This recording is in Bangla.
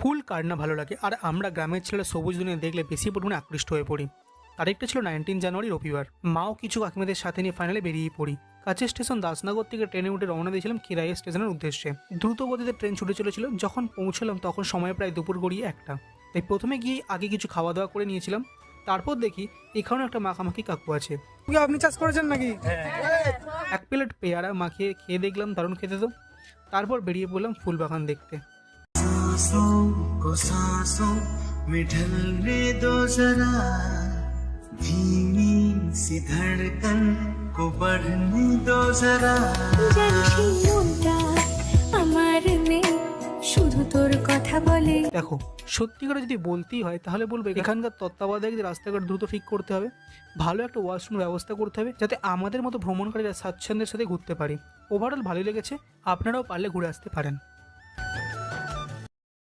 ফুল কার না ভালো লাগে, আর আমরা গ্রামের ছেলেরা সবুজ দুনিয়া দেখলে বেশি পরিমাণে আকৃষ্ট হয়ে পড়ি। তারিখটা ছিল 19 জানুয়ারি, রবিবার। মাও কিছু কাকিমাদের সাথে নিয়ে ফাইনালে বেরিয়ে পড়ি। কাছের স্টেশন দাসনগর থেকে ট্রেনে উঠে রওনা দিয়েছিলাম খিরাই স্টেশনের উদ্দেশ্যে। দ্রুত গতিতে ট্রেন ছুটে চলেছিল। যখন পৌঁছলাম তখন সময় প্রায় দুপুর গড়িয়ে 1টা। তাই প্রথমে গিয়ে আগে কিছু খাওয়া দাওয়া করে নিয়েছিলাম। তারপর দেখি এখানেও একটা মাখামাখি কাকু আছে। আপনি চাষ করেছেন নাকি? 1 প্লেট পেয়ারা মাখিয়ে খেয়ে দেখলাম, দারুণ খেতে তো। তারপর বেরিয়ে পড়লাম ফুলবাগান দেখতে। सांसों को सांसों में ढलने दो जरा, धीमी सी धड़कन को बढ़ने दो जरा। জানিস মনটা আমার নেই, শুধু তোর কথা বলে। দেখো, সত্যিকারে যদি বলতেই হয় তাহলে বলবো এখানকার তত্ত্বাবধায়কদের রাস্তাঘাট দ্রুত ঠিক করতে হবে, ভালো একটা ওয়াশরুম ব্যবস্থা করতে হবে, যাতে আমাদের মতো ভ্রমণকারীরা স্বাচ্ছন্দ্যের সাথে ঘুরতে পারি। ওভারঅল ভালোই লেগেছে, আপনারাও পারলে ঘুরে আসতে পারেন।